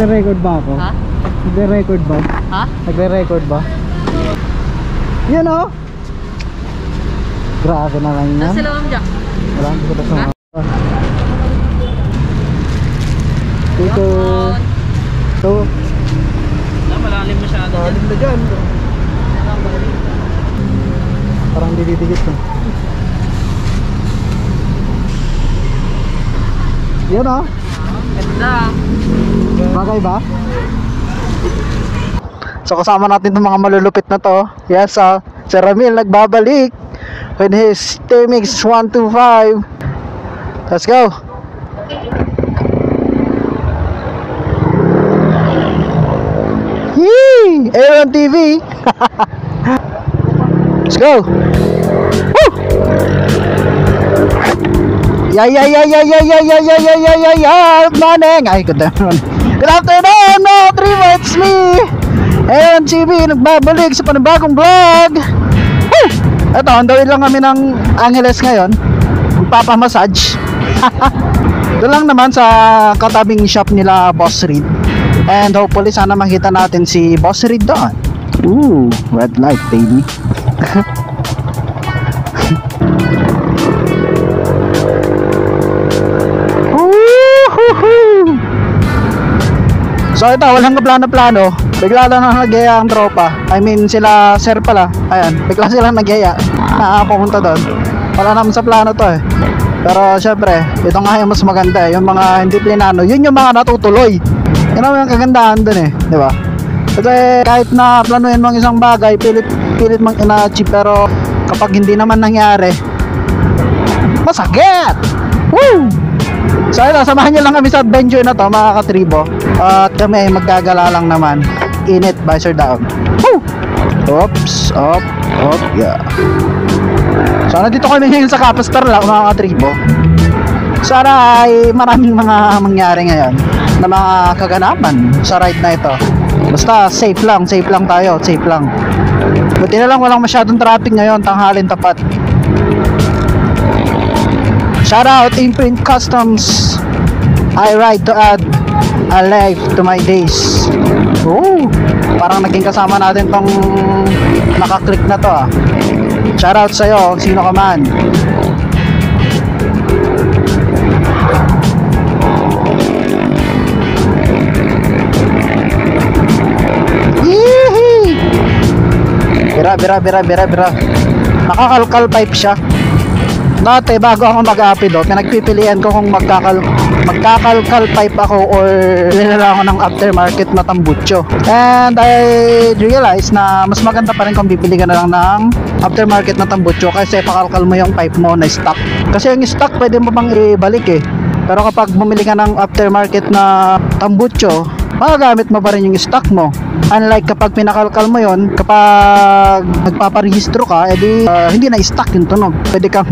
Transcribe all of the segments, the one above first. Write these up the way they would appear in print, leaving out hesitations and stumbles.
Nagre-record ba ako? Ha? Nagre-record ba? Ha? Nagre-record ba? Yan o! Grabe na lang yan. Saan sila Ma'am Jack? Wala, hindi ko pa sumama. Dito. Ito. Malalim masyado. Malalim na dyan. Parang dididikit na. Yan o. Ganda. Bagay ba? So kasama natin itong mga malulupit na to. Yes, si Ramil nagbabalik with his Temix 125. Let's go. Yee! Aaron TV. Let's go. Woo! Yeah. Morning. Ay, good afternoon, no, 3 months me. Aaron TV nagbabalik sa panibagong vlog. Woo! Ito, on the way lang kami ng Angeles ngayon. Magpapamassage. Doon lang naman sa katabing shop nila Boss Reed. And hopefully sana makita natin si Boss Reed doon. Ooh, red light baby. So ito, walang plano-plano. Bigla lang nagyaya ang tropa. I mean sila sir pala. Ayan, bigla silang nagyaya na pumunta doon. Wala naman sa plano to eh. Pero syempre, ito nga yung mas maganda eh. Yung mga hindi plinano, yun yung mga natutuloy. Yun ang kagandahan dun eh, di ba? Kasi kahit na planuhin mo ang isang bagay, pilit mong ina-achieve, pero kapag hindi naman nangyari, masakit! Woo! So ito, samahan nyo lang kami sa adventure na to mga katribo. At kami maggagala lang naman. Init, visor down. Woo! Oops, up, yeah. So nandito kami ngayon sa Capister lang mga katribo. Sana ay maraming mga mangyari ngayon na mga kaganapan sa ride na ito. Basta safe lang tayo, safe lang. Buti na lang walang masyadong traffic ngayon, tanghalin tapat. Shout out Imprint Customs. I ride to add a life to my days. Oh, parang naging kasama natin tong nakaklik na to ah. Shout out sa'yo, sino ka man. Yee! Bira. Nakakalkal pipe siya. Dati bago ako mag-apido, pinagpipilian ko kung magkakalkal pipe ako or nilala ako ng aftermarket na tambucho. And I realized na mas maganda pa rin kung bibili ka na lang ng aftermarket na tambucho kasi pakalkal mo yung pipe mo na stock. Kasi yung stock pwede mo bang ibalik eh. Pero kapag bumili ka ng aftermarket na tambucho, magagamit mo pa rin yung stock mo. Unlike kapag pinakalkal mo yon, kapag nagpaparehistro ka, edi hindi na stock yung tunog. Pwede kang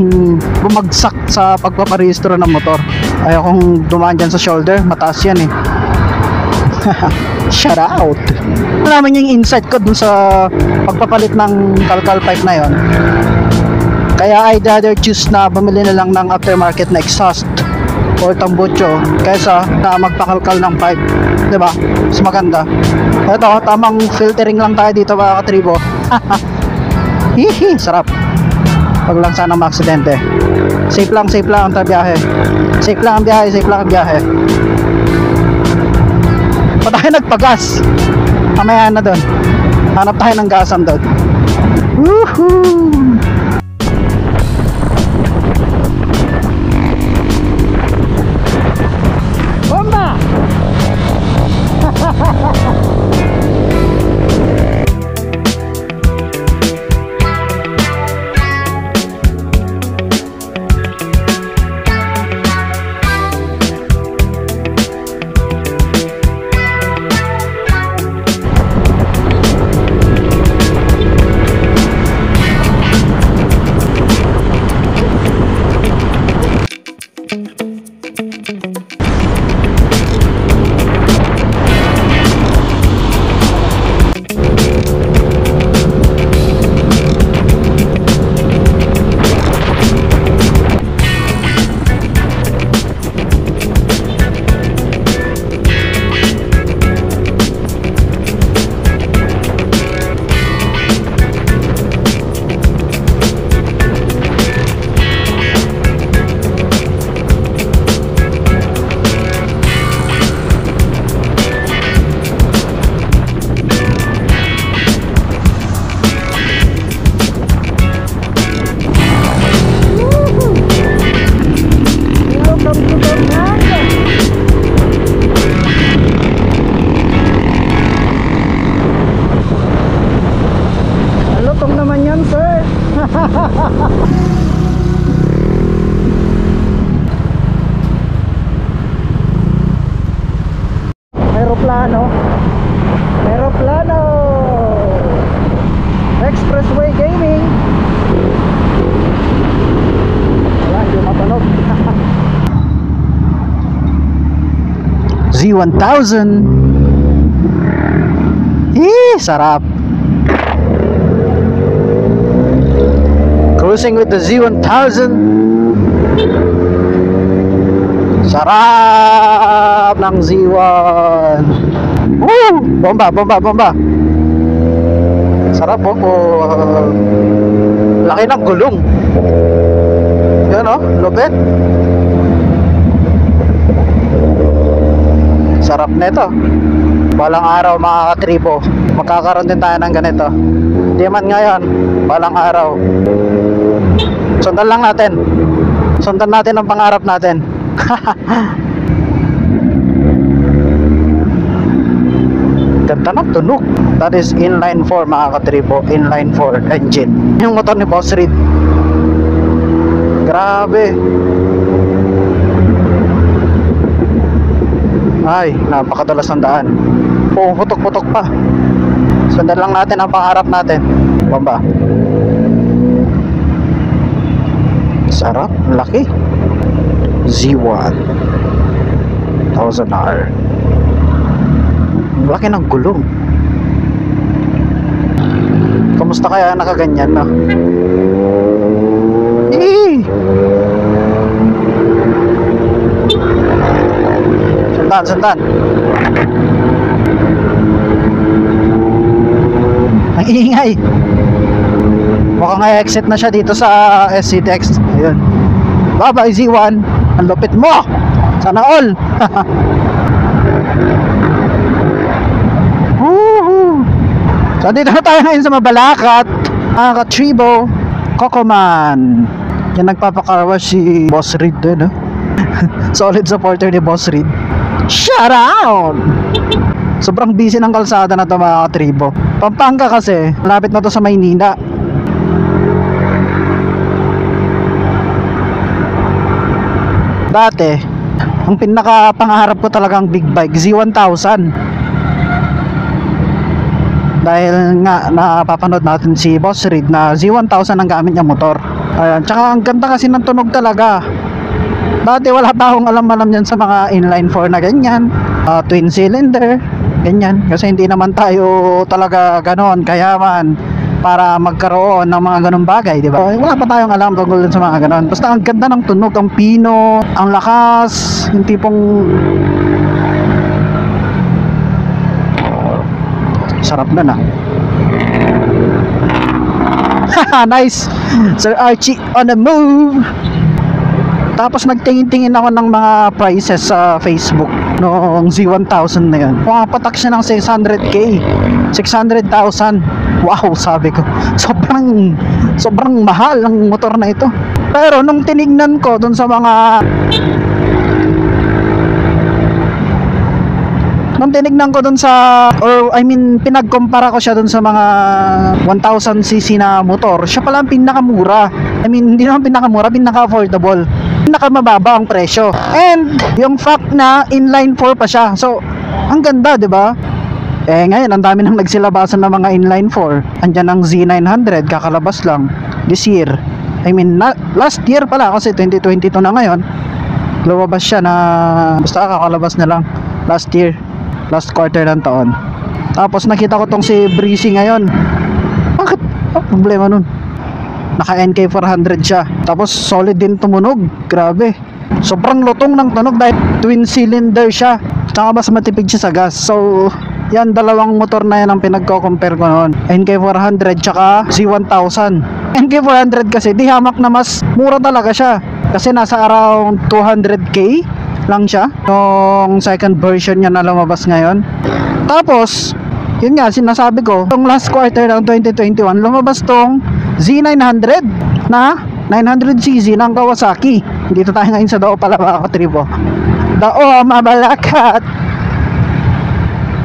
bumagsak sa pagpaparehistro ng motor. Ayaw kong dumaan dyan sa shoulder, mataas yan eh. Shout out. Namin yung insight ko dun sa pagpapalit ng kalkal pipe na yon. Kaya I'd rather choose na bumili na lang ng aftermarket na exhaust or tambucho kaysa na magpakalkal ng pipe, diba? Mas maganda. Ito, tamang filtering lang tayo dito mga katribo. Hihi, sarap. Wag lang sana maaksidente. Safe lang ang biyahe. Safe lang ang biyahe. Pa tayo nagpagas? Mamaya na doon. Hanap tayo ng gasan doon. Woohoo! Bomba! Z1000. Sarap. Cruising with the Z1000. Sarap ng Z1. Woo! Bomba, bomba, bomba. Sarap po. Laki ng gulong. Yan o, lupit. Sarap nito. Balang araw mga katribo, magkakaroon din tayo ng ganito. Di man ngayon, balang araw. Sundan lang natin. Sundan natin ang pangarap natin. Ganda ng tunog. That is inline 4 mga katribo. Inline 4 engine. Yung motor ni Boss Reed. Grabe. Ay, napakadulas ng daan. Putok-putok pa. Sundan lang natin ang pangarap natin. Bomba. Sarap, laki. Z1 1000R. Laki ng gulong. Kamusta kaya nakaganyan na? Sundan, sundan. Ang ingay. Mukhang exit na siya dito sa SCTX. Ayun. Bye-bye Z1. Ang lupit mo. Sana all. Woohoo. So dito na tayo ngayon sa Mabalacat. Katribo Cocoman. Yan nagpapakarwash si Boss Reed doon, no? Solid supporter ni Boss Reed. Shout out! Sobrang busy ng kalsada na to mga katribo. Pampanga kasi, malapit na to sa Maynila. Dati, ang pinaka-pangarap ko talagang big bike, Z1000. Dahil nga napapanood natin si Boss Reed na Z1000 ang gamit niya motor. Ayan, tsaka ang ganda kasi ng tunog talaga. Dati wala pa akong alam yan sa mga inline 4 na ganyan, twin cylinder, ganyan. Kasi hindi naman tayo talaga ganon kayaman para magkaroon ng mga ganong bagay, di ba? Wala pa tayong alam tungkol sa mga ganon. Basta ang ganda ng tunog, ang pino, ang lakas, yung tipong sarap na na. Nice, Sir Archie on the move. Tapos nagtingin-tingin ako ng mga prices sa Facebook noong Z1000 na yun. Pumapatak siya ng 600k, 600,000. Wow, sabi ko, sobrang mahal ng motor na ito. Pero nung tinignan ko dun sa mga pinagkumpara ko siya dun sa mga 1000cc na motor, siya pala ang pinakamura. Hindi naman pinakamura, pinaka-affordable, pinakamababa ang presyo. And yung fact na inline 4 pa siya. So, ang ganda, 'di ba? Ngayon ang dami nang nagsilabasan ng mga inline 4. Andiyan ang Z900 kakalabas lang this year. Last year pala kasi 2022 na ngayon. Lumabas siya na basta kakalabas na lang last year. Last quarter ng taon. Tapos nakita ko tong si Breezy ngayon. Bakit? Problema nun. Naka NK400 siya. Tapos solid din tumunog. Grabe. Sobrang lutong ng tunog dahil twin cylinder siya. Tsaka mas matipid siya sa gas. So, yan dalawang motor na yan ang pinagko-compare ko noon. NK400 tsaka Z1000. NK400 kasi di hamak na mas mura talaga siya. Kasi nasa around 200k lang siya yung second version niya na lumabas ngayon. Tapos yun nga sinasabi ko, yung last quarter ng 2021 lumabas tong Z900 na 900cc ng Kawasaki. Dito tayo ngayon sa Dao pala mga katribo. Dao, Mabalacat.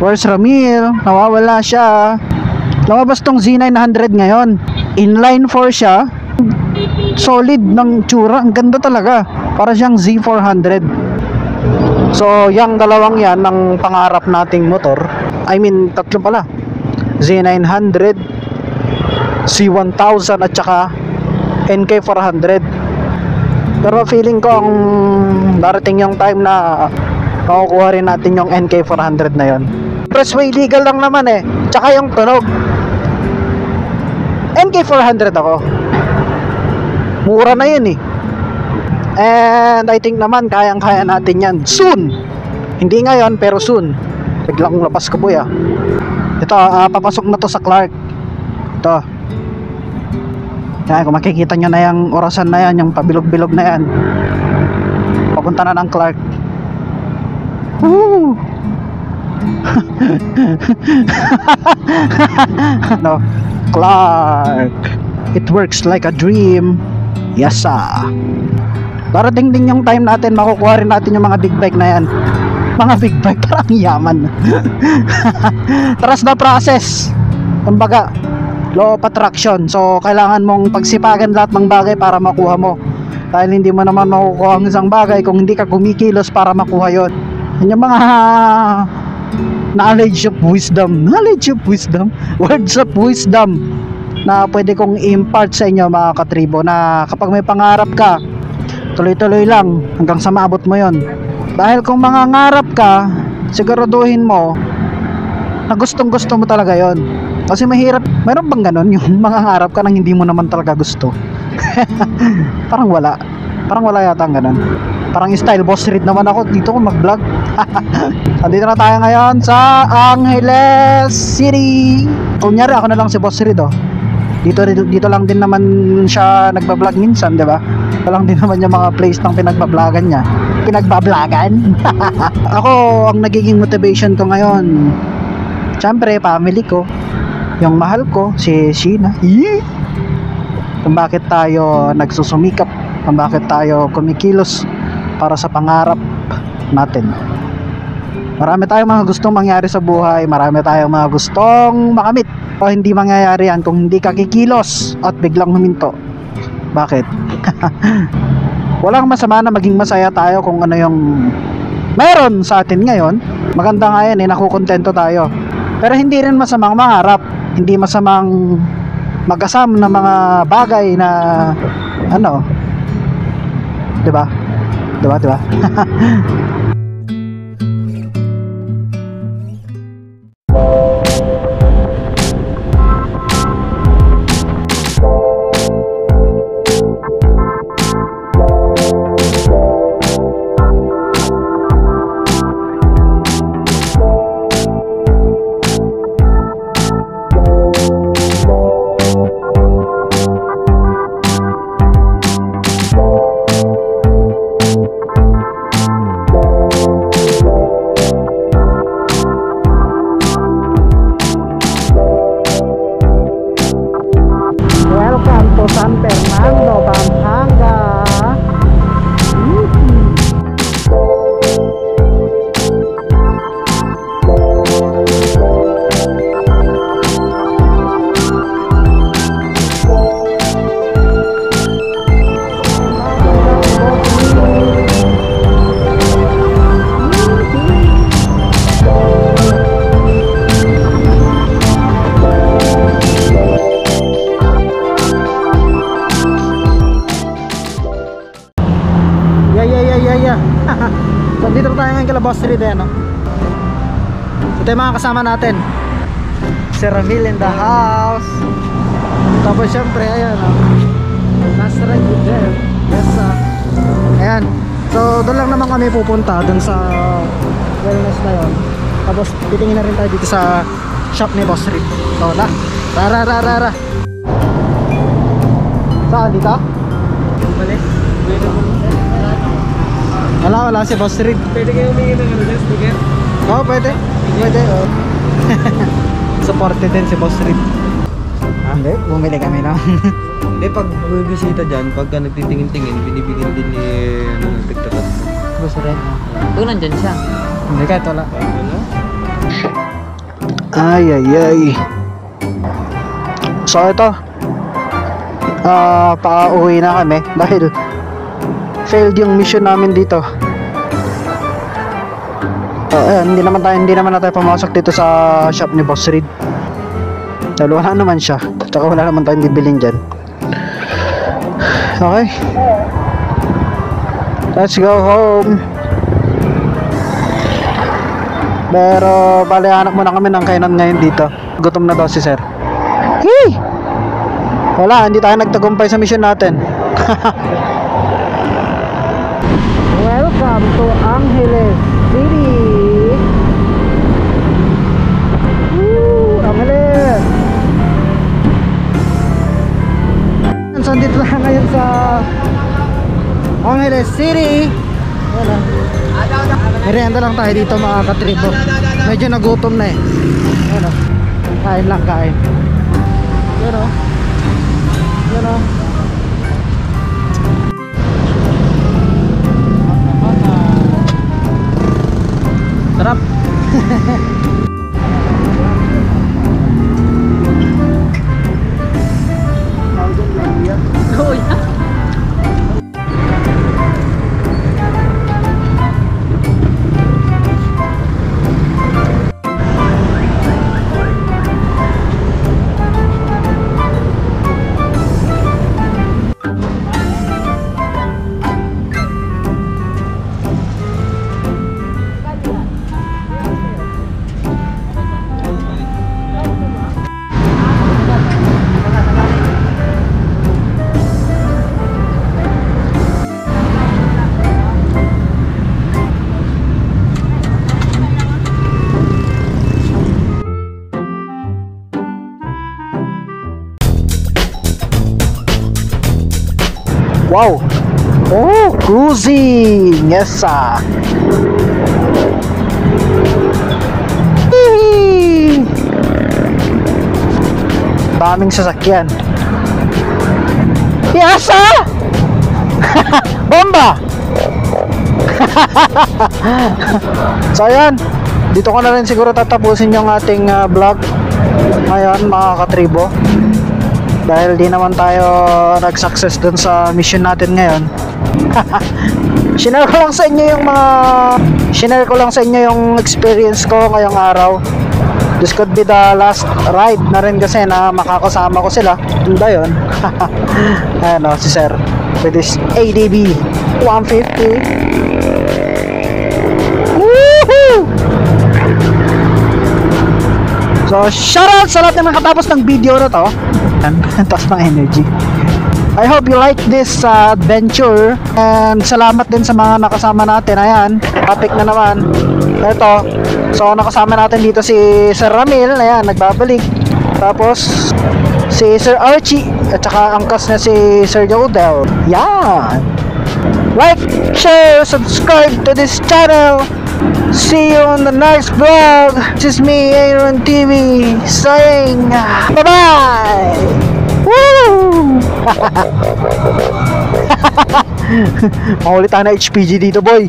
Where's Ramil? Nawawala siya. Lumabas tong Z900 ngayon. Inline 4 siya. Solid ng tsura. Ang ganda talaga. Para siyang Z400. So, yung dalawang yan ng pangarap nating motor. Tatlo pala. Z900, C1000 at saka NK400. Pero feeling ko ang darating yung time na makukuha rin natin yung NK400 na yon. Expressway legal lang naman eh. Tsaka yung tunog. NK400 ako. Mura na yun eh. And I think naman kayang-kaya natin yan soon. Hindi ngayon pero soon. Biglang labas ko po ya. Ito, papasok na to sa Clark. Ito. Yan, kung makikita nyo na yung orasan na yan, yung pabilog-bilog na yan, papunta na ng Clark. Woo! No, Clark. It works like a dream. Yes sir. Darating din yung time natin, makukuha rin natin yung mga big bike na yan. Mga big bike, parang yaman. Trust the process. Kumbaga, law of attraction. So kailangan mong pagsipagan lahat ng bagay para makuha mo. Dahil hindi mo naman makukuha ang isang bagay kung hindi ka kumikilos para makuha yon. Yan yung mga knowledge of wisdom, words of wisdom na pwede kong i-impart sa inyo mga katribo, na kapag may pangarap ka, tuloy-tuloy lang hanggang sa maabot mo yon. Dahil kung mangangarap ka, siguraduhin mo na gustong gusto mo talaga yon. Kasi mahirap, mayroon bang ganon yung mangangarap ka nang hindi mo naman talaga gusto? Parang wala yata ang ganon. Parang style boss read naman ako dito kung mag-vlog. Andito na tayo ngayon sa Angeles City. Kunyari ako na lang si boss read oh. Dito lang din naman siya nagba-vlog minsan, 'di ba? Ito lang din naman yung mga place ng pinagba-vlogan niya. Pinagba-vlogan. Ako, ang nagiging motivation ko ngayon, syempre family ko, yung mahal ko si Sheena. Kung bakit tayo nagsusumikap, kung bakit tayo kumikilos para sa pangarap natin. Marami tayong mga gustong mangyari sa buhay, marami tayong mga gustong makamit, o hindi mangyayari yan kung hindi ka kikilos at biglang huminto. Bakit? Walang masama na maging masaya tayo kung ano yung meron sa atin ngayon. Maganda nga yan eh, nakukontento tayo. Pero hindi rin masamang mangarap, hindi masamang mag-asam ng mga bagay na ano, 'di ba? 'Di ba? Welcome to San Fernando, Pampanga. Yeah. So dito tayo ngayon kala Boss Reed no? Ito yung mga kasama natin. Si Ramil in the house. Tapos syempre ayan Last ride with them. Yes ayan. So doon lang naman kami pupunta, doon sa wellness na yun. Tapos titingin na rin tayo dito sa shop ni Boss Reed. So na Tara. Saan dito? Balik. Wala si Boss Reed. Pwede kayo humingi ng sticker? Oo, pwede. Oh. Supported din si Boss Reed. Hindi, bumili kami lang. Hindi, pag bibisita dyan, pagka nagtitingin-tingin, binibigyan din ni nagtagtagat. Boss Reed. Pag nandyan siya. Hindi, kahit wala. Ano? Ay. So ito, pa-uwi na kami dahil failed yung mission namin dito. Ayan, hindi naman na tayo pumasok dito sa shop ni Boss Reed. Dahil wala naman siya. Tsaka wala naman tayong bibilin dyan. Okay. Let's go home. Pero bali hanap muna kami ng kainan ngayon dito. Gutom na daw si sir. Hey! Wala, hindi tayo nagtagumpay sa mission natin. Welcome to Angeles City. Woo! Angeles! So, dito na ngayon sa Angeles City. Wala. Merienda lang tayo dito mga katribo. Medyo nagutom na eh. Ano? Kain lang, kain. Pero Sarap. Oh, yeah. wow! Oh, cruising! Yes, sir! Hihi! Daming sasakyan. Yes, sir! Bomba! So, ayan. Dito ko na rin siguro tatapusin yung ating vlog ngayon, mga katribo. Dahil di naman tayo nag-success dun sa mission natin ngayon. Share ko lang sa inyo yung experience ko ngayong araw. This could be the last ride na rin kasi na makakasama ko sila. Yun ba yun? Ayan o, si sir with this ADB 150. Woohoo! So, shoutout sa lahat na nakatapos ng video na to. Taas ng energy. I hope you like this adventure. And salamat din sa mga nakasama natin. Ayan, topic na naman. Ito. So, nakasama natin dito si Sir Ramil. Ayan, nagbabalik. Tapos, si Sir Archie. At saka angkas na si Sir Jodel. Yan. Like, share, subscribe to this channel. See you on the next vlog. This is me, Aaron TV, saying bye-bye. Woo! Makulit na HPG dito, boy.